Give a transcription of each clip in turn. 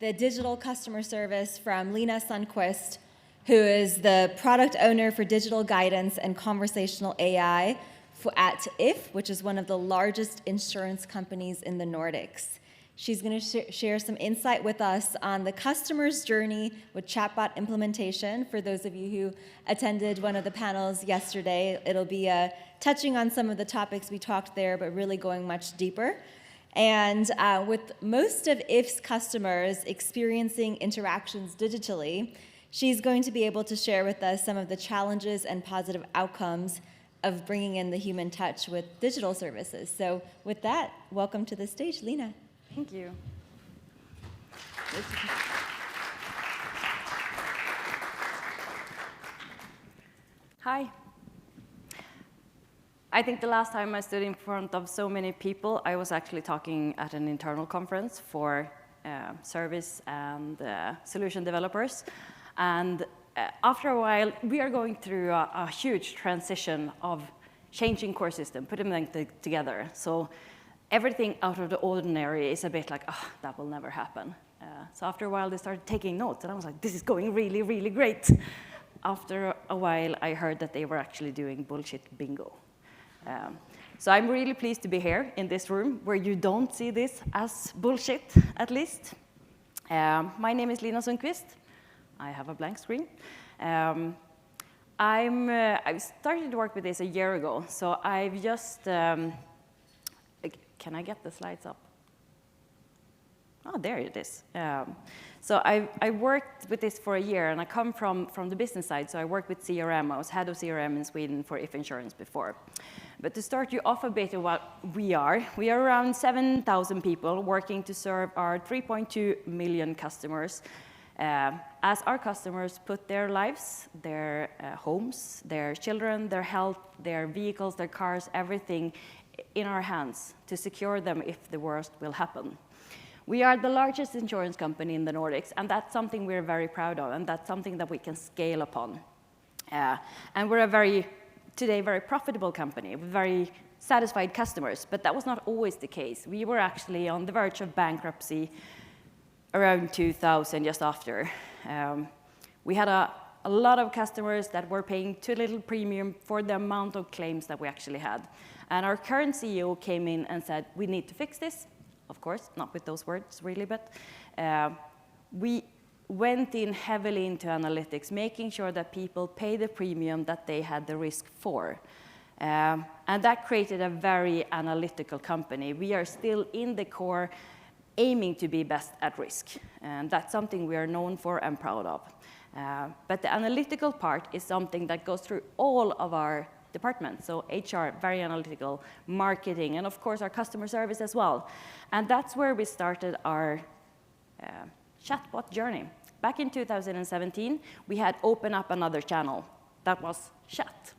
the digital customer service from Lina Sundqvist, who is the product owner for Digital Guidance and Conversational AI at If, which is one of the largest insurance companies in the Nordics. She's going to share some insight with us on the customer's journey with Chatbot implementation. For those of you who attended one of the panels yesterday, it'll be touching on some of the topics we talked there, but really going much deeper. And with most of If's customers experiencing interactions digitally, she's going to be able to share with us some of the challenges and positive outcomes of bringing in the human touch with digital services. So with that, welcome to the stage, Lina. Thank you. Hi. I think the last time I stood in front of so many people, I was actually talking at an internal conference for service and solution developers. And after a while, we are going through a huge transition of changing core system, putting them together. So everything out of the ordinary is a bit like, oh, that will never happen. So after a while, they started taking notes, and I was like, this is going really, really great. After a while, I heard that they were actually doing bullshit bingo. So I'm really pleased to be here in this room where you don't see this as bullshit, at least. My name is Lina Sundqvist. I have a blank screen. I started to work with this a year ago, so I've just, can I get the slides up? Oh, there it is. So I worked with this for a year, and I come from the business side, so I worked with CRM. I was head of CRM in Sweden for If Insurance before. But to start you off a bit of what we are around 7,000 people working to serve our 3.2 million customers. As our customers put their lives, their homes, their children, their health, their vehicles, their cars, everything in our hands to secure them if the worst will happen. We are the largest insurance company in the Nordics, and that's something we're very proud of, and that's something that we can scale upon. And we're today very profitable company with very satisfied customers, but that was not always the case. We were actually on the verge of bankruptcy around 2000, just after. We had a lot of customers that were paying too little premium for the amount of claims that we actually had. And our current CEO came in and said, we need to fix this. Of course, not with those words really, but we went in heavily into analytics, making sure that people pay the premium that they had the risk for. And that created a very analytical company. We are still in the core aiming to be best at risk. And that's something we are known for and proud of. But the analytical part is something that goes through all of our departments. So HR, very analytical, marketing, and of course our customer service as well. And that's where we started our chatbot journey. Back in 2017, we had opened up another channel. That was chat.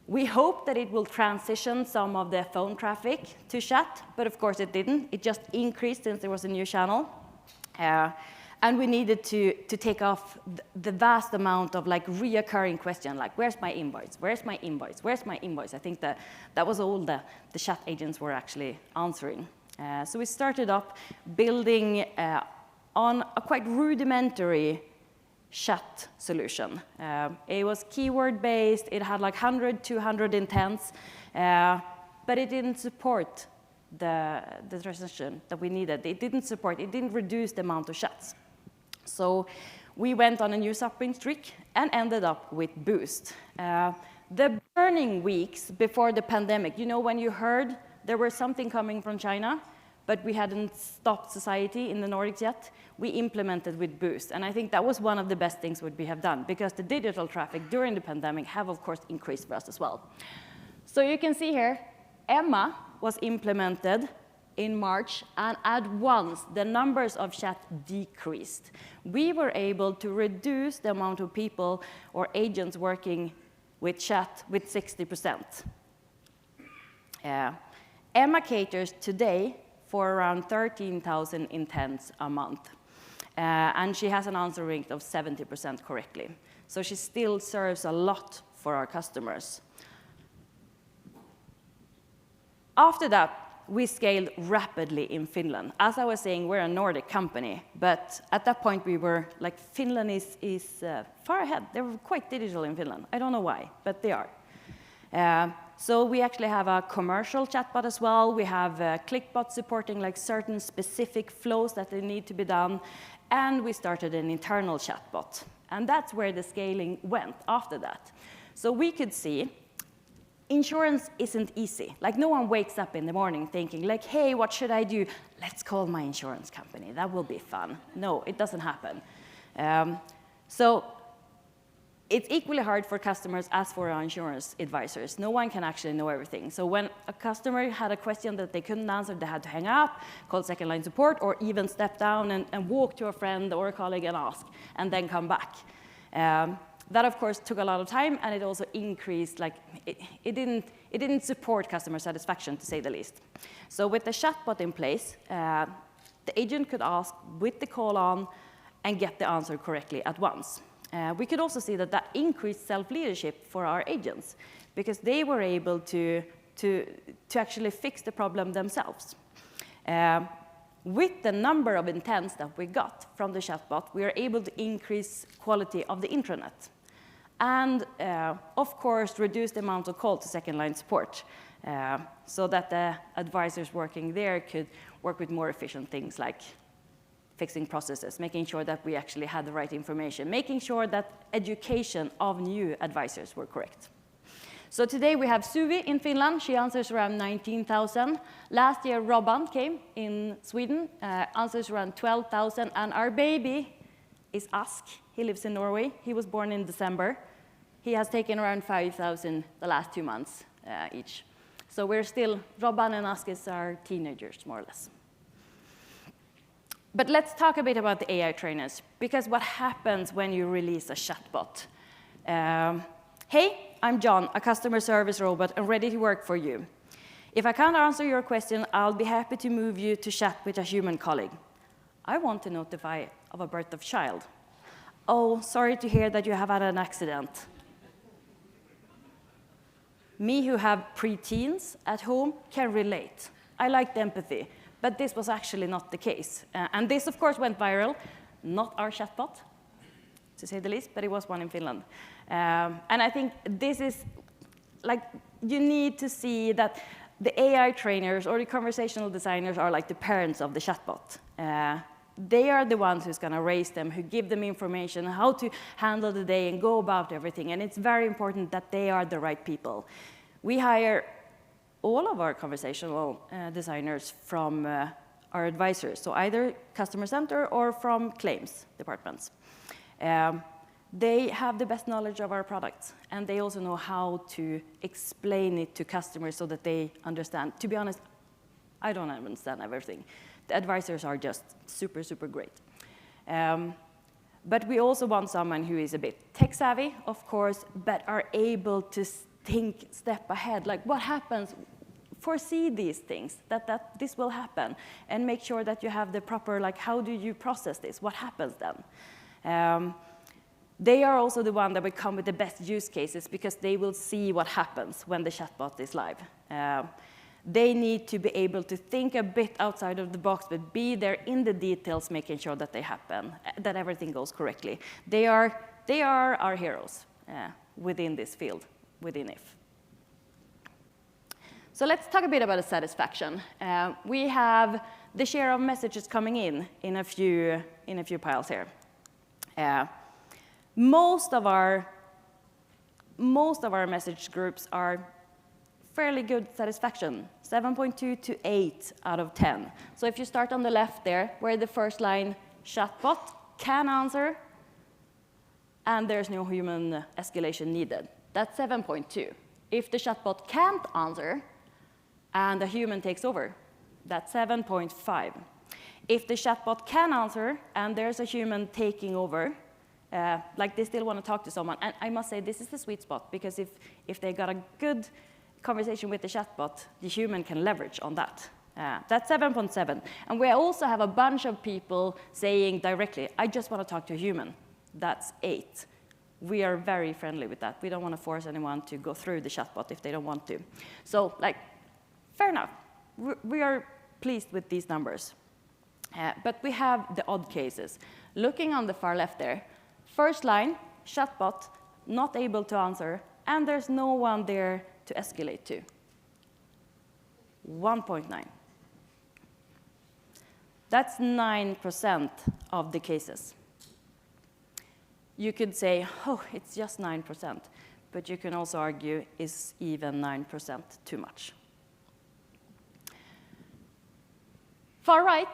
We hoped that it will transition some of the phone traffic to chat, but of course it didn't. It just increased since there was a new channel. And we needed to take off the vast amount of reoccurring questions, like where's my invoice? Where's my invoice? Where's my invoice? I think that was all the chat agents were actually answering. So we started up building on a quite rudimentary chat solution. It was keyword-based. It had 100, 200 intents, but it didn't support the transition that we needed. It didn't reduce the amount of chats. So we went on a new shopping streak and ended up with Boost. The burning weeks before the pandemic, you know, when you heard there was something coming from China, but we hadn't stopped society in the Nordics yet, we implemented with Boost. And I think that was one of the best things that we have done, because the digital traffic during the pandemic have, of course, increased for us as well. So you can see here, Emma was implemented in March, and at once, the numbers of chat decreased. We were able to reduce the amount of people or agents working with chat with 60%. Emma caters today for around 13,000 intents a month. And she has an answer rate of 70% correctly. So she still serves a lot for our customers. After that, we scaled rapidly in Finland. As I was saying, we're a Nordic company, but at that point we were like, Finland is far ahead. They were quite digital in Finland. I don't know why, but they are. So we actually have a commercial chatbot as well. We have ClickBot supporting like certain specific flows that they need to be done. And we started an internal chatbot. And that's where the scaling went after that. So we could see insurance isn't easy. Like no one wakes up in the morning thinking like, hey, what should I do? Let's call my insurance company. That will be fun. No, it doesn't happen. So it's equally hard for customers as for our insurance advisors. No one can actually know everything. So when a customer had a question that they couldn't answer, they had to hang up, call second line support, or even step down and walk to a friend or a colleague and ask, and then come back. That, of course, took a lot of time, and it also increased, like, it didn't support customer satisfaction, to say the least. So with the chatbot in place, the agent could ask with the call on and get the answer correctly at once. We could also see that increased self-leadership for our agents, because they were able to actually fix the problem themselves. With the number of intents that we got from the chatbot, we are able to increase quality of the intranet. And, of course, reduce the amount of call to second-line support, so that the advisors working there could work with more efficient things like fixing processes, making sure that we actually had the right information, making sure that education of new advisors were correct. So today we have Suvi in Finland. She answers around 19,000. Last year, Robban came in Sweden, answers around 12,000. And our baby is Ask. He lives in Norway. He was born in December. He has taken around 5,000 the last 2 months each. So we're still, Robban and Ask is our teenagers, more or less. But let's talk a bit about the AI trainers, because what happens when you release a chatbot? Hey, I'm John, a customer service robot, and ready to work for you. If I can't answer your question, I'll be happy to move you to chat with a human colleague. I want to notify of a birth of child. Oh, sorry to hear that you have had an accident. Me, who have preteens at home, can relate. I like the empathy, but this was actually not the case. And this, of course, went viral. Not our chatbot, to say the least, but it was one in Finland. And I think this is, like, you need to see that the AI trainers or the conversational designers are like the parents of the chatbot. They are the ones who's going to raise them, who give them information, how to handle the day and go about everything. And it's very important that they are the right people. We hire all of our conversational designers from our advisors, so either customer center or from claims departments. They have the best knowledge of our products, and they also know how to explain it to customers so that they understand. To be honest, I don't understand everything. The advisors are just super, super great. But we also want someone who is a bit tech savvy, of course, but are able to think step ahead, like what happens, foresee these things, that this will happen, and make sure that you have the proper, like, how do you process this, what happens then? They are also the one that will come with the best use cases, because they will see what happens when the chatbot is live. They need to be able to think a bit outside of the box, but be there in the details, making sure that they happen, that everything goes correctly. They are our heroes within this field, within If. So let's talk a bit about the satisfaction. We have the share of messages coming in a few piles here. Most of our message groups are fairly good satisfaction, 7.2 to 8 out of 10. So if you start on the left there, where the first line chatbot can answer, and there's no human escalation needed, that's 7.2. If the chatbot can't answer, and a human takes over, that's 7.5. If the chatbot can answer, and there's a human taking over, like they still want to talk to someone, and I must say this is the sweet spot, because if they got a good conversation with the chatbot, the human can leverage on that. That's 7.7. And we also have a bunch of people saying directly, I just want to talk to a human. That's 8. We are very friendly with that. We don't want to force anyone to go through the chatbot if they don't want to. So, like, fair enough. we are pleased with these numbers. But we have the odd cases. Looking on the far left there, first line, chatbot, not able to answer, and there's no one there to escalate to. 1.9. That's 9% of the cases. You could say, oh, it's just 9%, but you can also argue, is even 9% too much? Far right,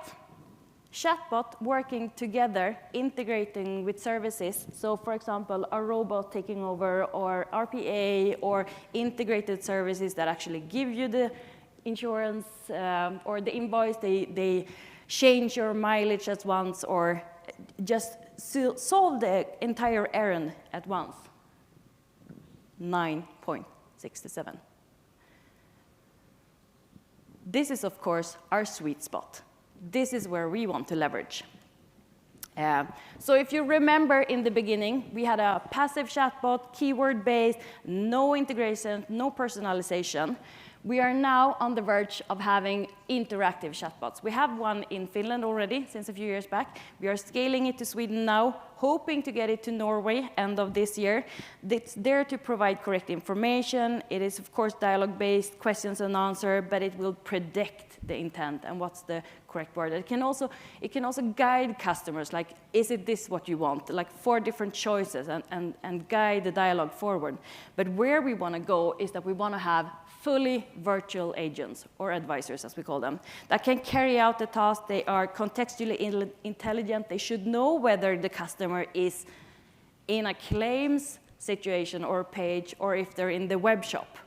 chatbot working together, integrating with services. So for example, a robot taking over, or RPA, or integrated services that actually give you the insurance or the invoice, they change your mileage at once, or just solve the entire errand at once. 9.67. This is, of course, our sweet spot. This is where we want to leverage. So if you remember in the beginning, we had a passive chatbot, keyword-based, no integration, no personalization. We are now on the verge of having interactive chatbots. We have one in Finland already since a few years back. We are scaling it to Sweden now, hoping to get it to Norway end of this year. It's there to provide correct information. It is, of course, dialogue-based, questions and answer, but it will predict the intent and what's the correct word. It can also guide customers, like, is it this what you want? Like 4 different choices, and guide the dialogue forward. But where we want to go is that we want to have fully virtual agents, or advisors as we call them, that can carry out the task. They are contextually intelligent. They should know whether the customer is in a claims situation or page, or if they're in the web shop.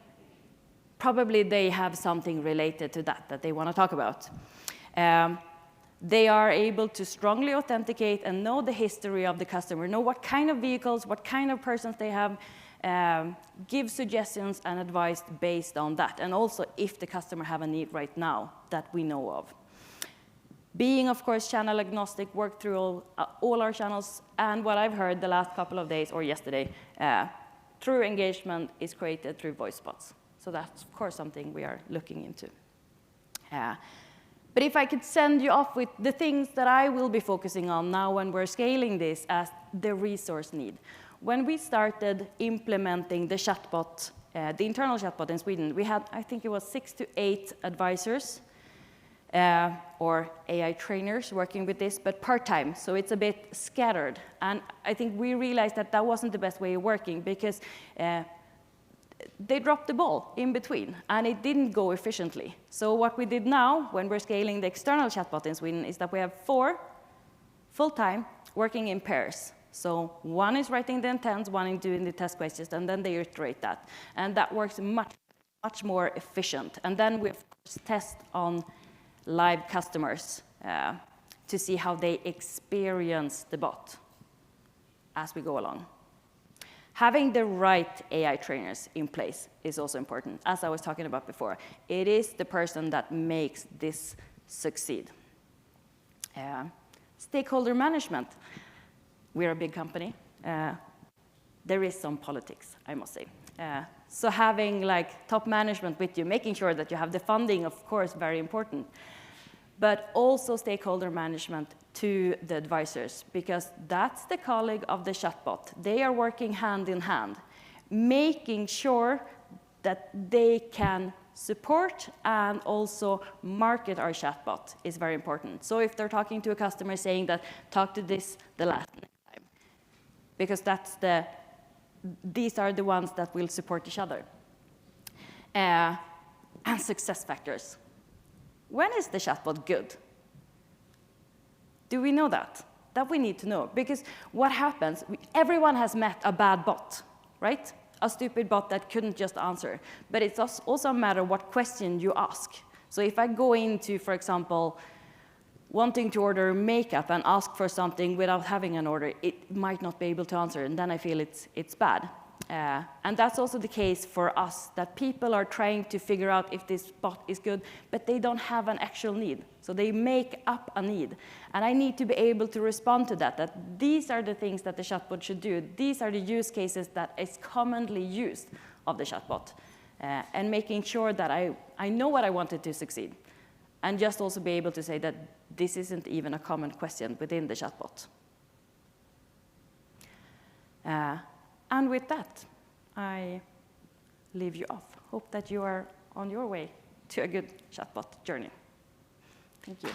Probably they have something related to that they want to talk about. They are able to strongly authenticate and know the history of the customer, know what kind of vehicles, what kind of persons they have, give suggestions and advice based on that, and also if the customer have a need right now that we know of. Being, of course, channel agnostic, work through all our channels, and what I've heard the last couple of days, or yesterday, true engagement is created through voice bots. So that's, of course, something we are looking into. But if I could send you off with the things that I will be focusing on now when we're scaling this as the resource need. When we started implementing the chatbot, the internal chatbot in Sweden, we had, I think it was 6 to 8 advisors or AI trainers working with this, but part-time, so it's a bit scattered. And I think we realized that that wasn't the best way of working, because they dropped the ball in between, and it didn't go efficiently. So what we did now, when we're scaling the external chatbot in Sweden, is that we have 4 full-time working in pairs. So one is writing the intents, one is doing the test questions, and then they iterate that. And that works much more efficient. And then we, of course, test on live customers to see how they experience the bot as we go along. Having the right AI trainers in place is also important. As I was talking about before, it is the person that makes this succeed. Stakeholder management. We're a big company. There is some politics, I must say. So having like top management with you, making sure that you have the funding, of course, very important. But also stakeholder management to the advisors, because that's the colleague of the chatbot. They are working hand in hand, making sure that they can support and also market our chatbot is very important. So if they're talking to a customer saying that, talk to this the last time, because these are the ones that will support each other. And success factors. When is the chatbot good? Do we know that? That we need to know. Because what happens, everyone has met a bad bot, right? A stupid bot that couldn't just answer. But it's also a matter of what question you ask. So if I go into, for example, wanting to order makeup and ask for something without having an order, it might not be able to answer, and then I feel it's bad. And that's also the case for us, that people are trying to figure out if this bot is good, but they don't have an actual need. So they make up a need. And I need to be able to respond to that these are the things that the chatbot should do. These are the use cases that is commonly used of the chatbot. and making sure that I know what I wanted to succeed, and just also be able to say that this isn't even a common question within the chatbot. And with that, I leave you off. Hope that you are on your way to a good chatbot journey. Thank you.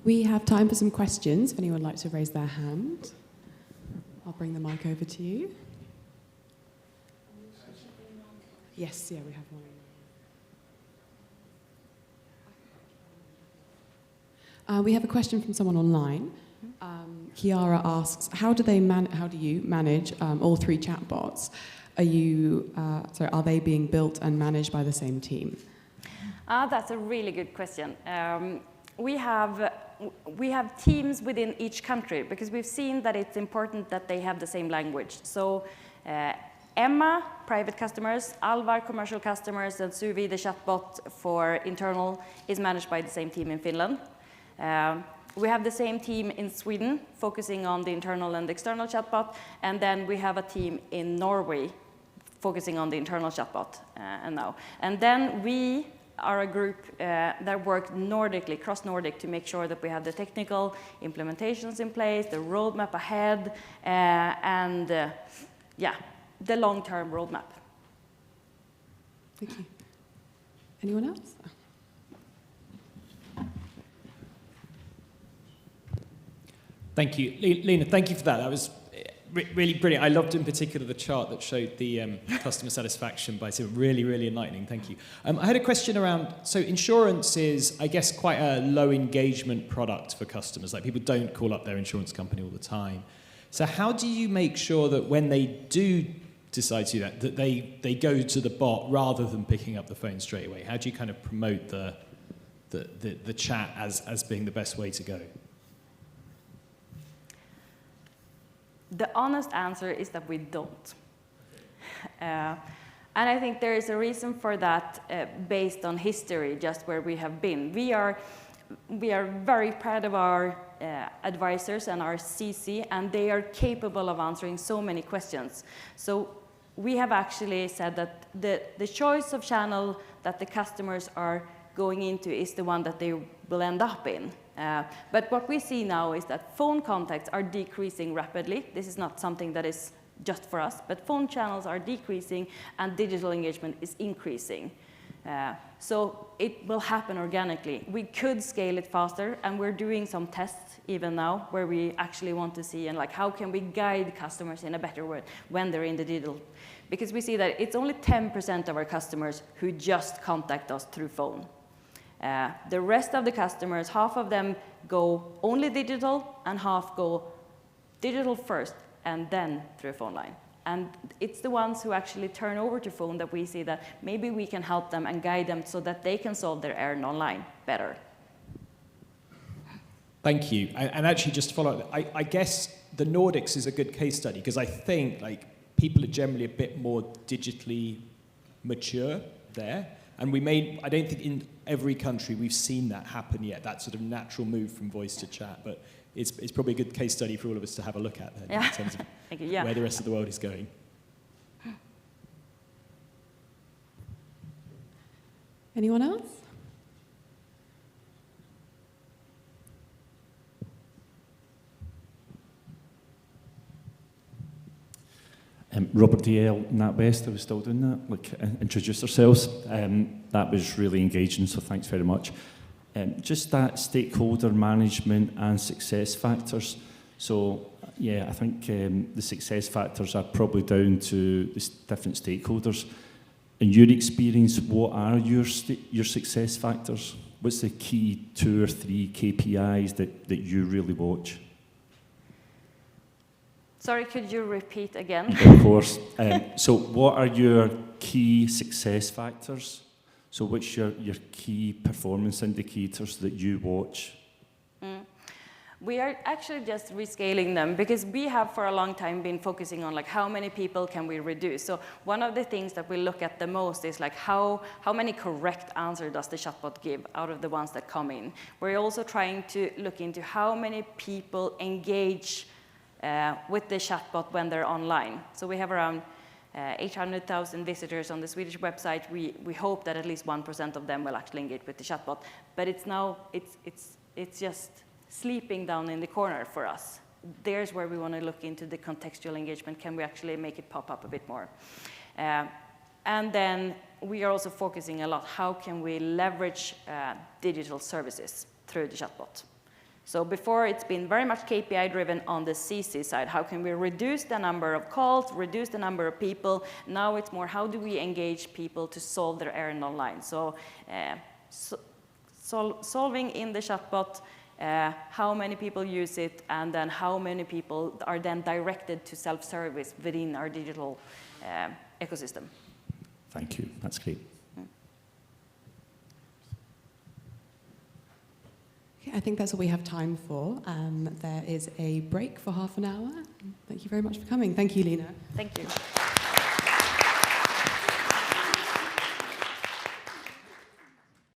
We have time for some questions, if anyone would like to raise their hand. I'll bring the mic over to you. Yes, yeah, we have one. We have a question from someone online. Kiara asks, how do you manage all three chatbots? Are they being built and managed by the same team? That's a really good question. We have teams within each country because we've seen that it's important that they have the same language. So Emma, private customers, Alvar, commercial customers, and Suvi, the chatbot for internal, is managed by the same team in Finland. We have the same team in Sweden, focusing on the internal and external chatbot, and then we have a team in Norway, focusing on the internal chatbot And then we are a group that work Nordically, cross-Nordic, to make sure that we have the technical implementations in place, the roadmap ahead, and the long-term roadmap. Thank you. Anyone else? Thank you. Lina, thank you for that. That was really brilliant. I loved in particular the chart that showed the customer satisfaction by really, really enlightening. Thank you. I had a question around, so insurance is, I guess, quite a low engagement product for customers. Like, people don't call up their insurance company all the time. So how do you make sure that when they do decide to do that, that they go to the bot rather than picking up the phone straight away? How do you kind of promote the chat as being the best way to go? The honest answer is that we don't. And I think there is a reason for that based on history, just where we have been. We are very proud of our advisors and our CC, and they are capable of answering so many questions. So we have actually said that the choice of channel that the customers are going into is the one that they will end up in. But what we see now is that phone contacts are decreasing rapidly. This is not something that is just for us, but phone channels are decreasing and digital engagement is increasing. So it will happen organically. We could scale it faster, and we're doing some tests even now where we actually want to see and how can we guide customers in a better way when they're in the digital. Because we see that it's only 10% of our customers who just contact us through phone. The rest of the customers, half of them go only digital and half go digital first and then through a phone line. And it's the ones who actually turn over to phone that we see that maybe we can help them and guide them so that they can solve their errand online better. Thank you. And actually, just to follow up, I guess the Nordics is a good case study because I think people are generally a bit more digitally mature there. And I don't think in every country we've seen that happen yet, that sort of natural move from voice to chat. But it's probably a good case study for all of us to have a look at then, in terms of where the rest of the world is going. Anyone else? Robert DL, NatWest, I was still doing that, introduce ourselves. That was really engaging, so thanks very much. Just that stakeholder management and success factors. So, I think the success factors are probably down to the different stakeholders. In your experience, what are your success factors? What's the key 2 or 3 KPIs that you really watch? Sorry, could you repeat again? Of course. So what are your key success factors? So what's your key performance indicators that you watch? We are actually just rescaling them because we have for a long time been focusing on like how many people can we reduce. So one of the things that we look at the most is like how many correct answers does the chatbot give out of the ones that come in. We're also trying to look into how many people engage with the chatbot when they're online. So we have around 800,000 visitors on the Swedish website. We hope that at least 1% of them will actually engage with the chatbot. But it's just sleeping down in the corner for us. There's where we want to look into the contextual engagement. Can we actually make it pop up a bit more? And then we are also focusing a lot, how can we leverage digital services through the chatbot? So before, it's been very much KPI driven on the CC side. How can we reduce the number of calls, reduce the number of people? Now it's more, how do we engage people to solve their errand online? So, solving in the chatbot, how many people use it, and then how many people are then directed to self-service within our digital ecosystem. Thank you. That's great. Okay, I think that's all we have time for. There is a break for half an hour. Thank you very much for coming. Thank you, Lina. Thank you.